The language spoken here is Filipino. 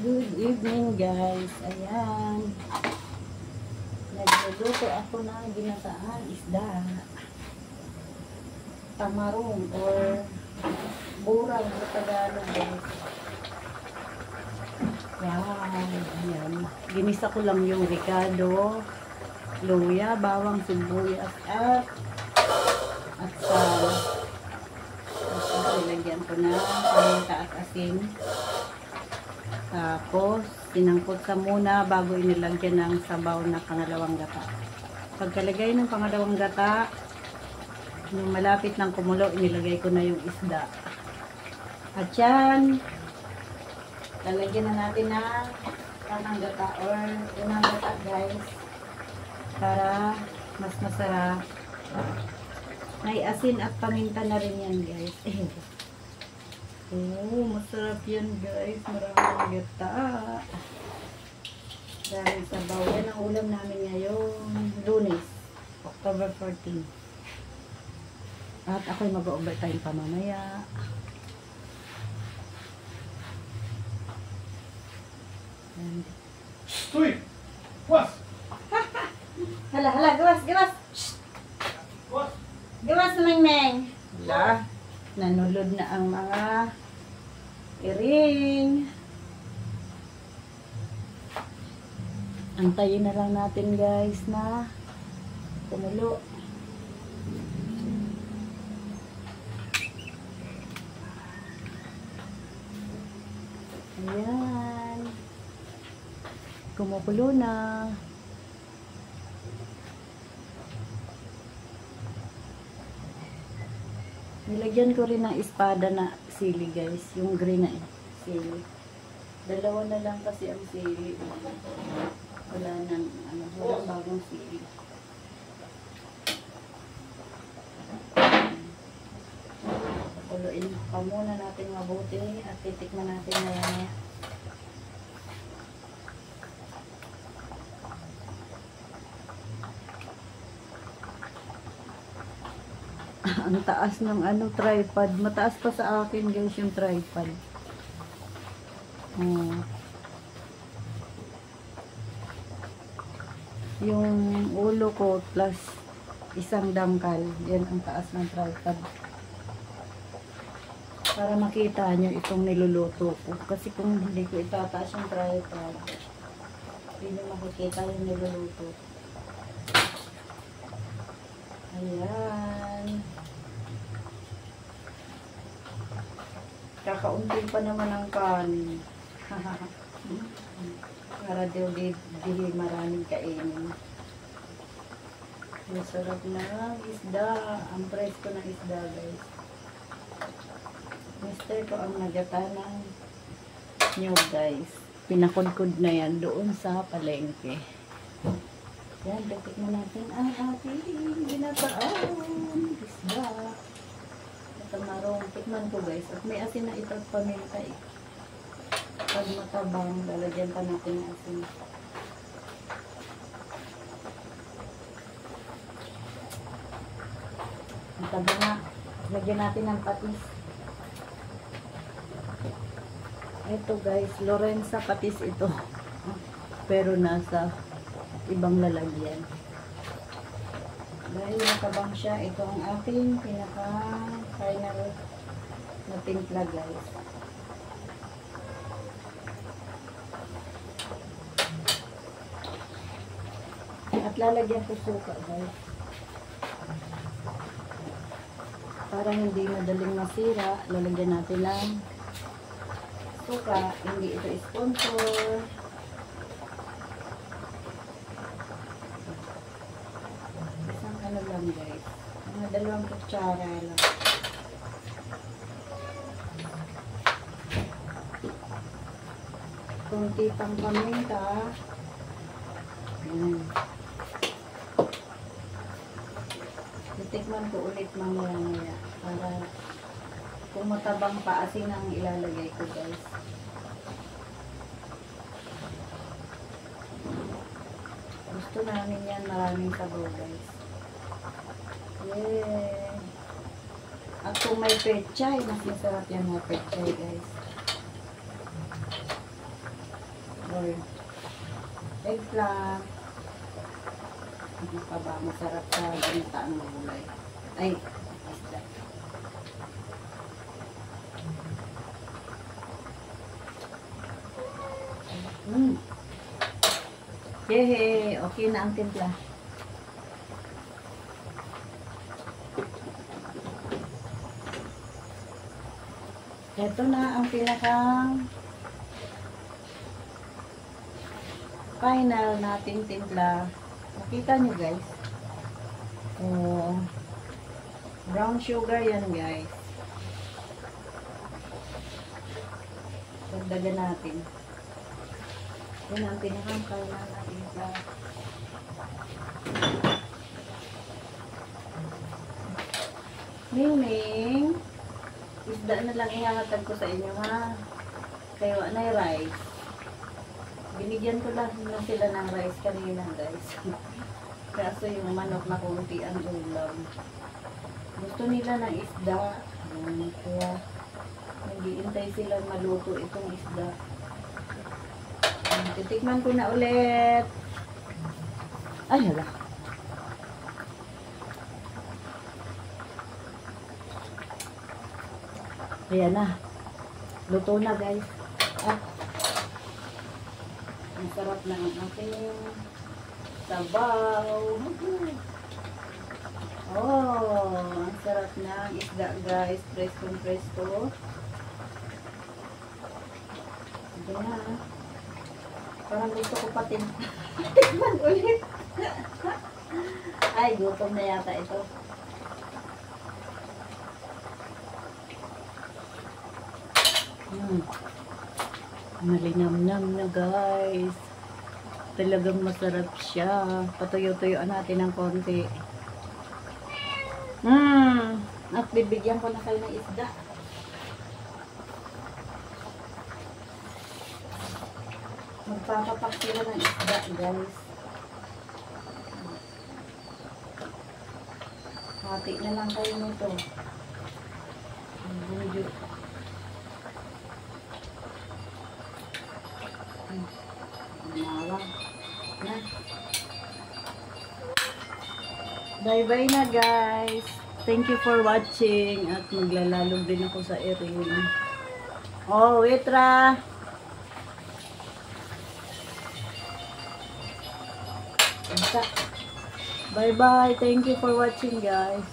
Good evening guys. Ayan. Nagluluto ako ng ginataang isda. Tamarong or burang sa Tagalog guys. Wow. Ayan. Ginisa ko lang yung ricado, luya, bawang, sibuyas at sal. Tapos nilagyan ko na paminta at asin. Tapos, sinangkot sa muna bago inilagyan ng sabaw na pangalawang gata. Pagkalagay ng pangalawang gata, yung malapit ng kumulo, inilagay ko na yung isda. At yan, lalagyan na natin ng panang gata or unang gata guys. Para mas masarap. May asin at paminta na rin yan guys. Oh, masarap yan guys. Maraming gata. Dahil sabaw. Yan ang ulam namin ngayon. Lunes, October 14. At ako'y mag-overtime pa mamaya. And... Uy! Was! Hala, gawas! Was! Gawas na Meng. Hala, nanulod na ang mga iring. Antayin na lang natin guys na kumulo. Ayan. Kumukulo na. Nilagyan ko rin ng espada na sili guys. Yung green na sili. Dalawa na lang kasi ang sili. Wala nang walang bagong sili. Pakuluin pa muna natin mabuti at titikman natin maya. Ang taas ng tripod. Mataas pa sa akin guys yung tripod. Yung ulo ko plus isang dangkal. Yan ang taas ng tripod. Para makita nyo itong niluluto ko. Kasi kung hindi ko itataas yung tripod, hindi nyo makikita yung niluluto. Ayan. Kakaunti pa naman ang kanin. Para daw di maraming kainin. Masarap na isda. Ang presko ng isda guys. Mister ko ang nagata ng nyug guys. Pinakudkod na yan doon sa palengke. Yan, titikman natin ang ating ginataang isda. Tamarong, tikman ko guys. At may asin na ito at paminta eh. Pag matabang, lalagyan pa natin ng asin. Mataba na. Lagyan natin ng patis. Ito guys, Lorenza patis ito. Pero nasa ibang lalagyan. Dahil nakabang siya, ito ang ating pinaka-final na timpla guys. At lalagyan ko suka guys. Para hindi madaling masira, lalagyan natin ng suka. Hindi ito sponsor. Lang guys. Mga 2 kutsara lang. Kunti pang paminta. Titikman ko ulit mamaya para kung matabang pa asin ang ilalagay ko guys. Gusto namin yan maraming sabaw guys. Yeah. At kung may pechay, mas masarap yan mga pechay guys. or eggplant. Ano pa ba? Masarap sa ginataang gulay. Ay, isda. Yehe, okay na ang timpla. Ito na ang pinakang final nating timpla. Nakita nyo guys. Oh, brown sugar yan guys. Dagdagan natin. Yan ang pinakang final na timpla. Ming, isda na lang ihangatag ko sa inyo ha. Kaya wala na yung rice. Binigyan ko lang na sila ng rice kanina guys. Kaso yung manok na kunti ang ulam. Gusto nila ng isda. Kaya nag-iintay sila maluto itong isda. Titikman ko na ulit. Ay hala. Ayan na. Luto na guys. Ah. Ang sarap na ang aking sabaw. Oh, ang sarap na ang isda guys. Presto. Ito na. Parang gusto ko pa tikman ulit. Ay, gutom na yata ito. Malinamnam na guys. Talagang masarap siya. Patuyo-tuyuan natin ng konti. At bibigyan ko na kayo ng isda. Magpapapak sila ng isda guys. Hati na lang kayo nito. Bunjo. Na. Bye-bye na guys. Thank you for watching. At maglalalog din ako sa Erin. Oh, Witra. Bye-bye. Thank you for watching guys.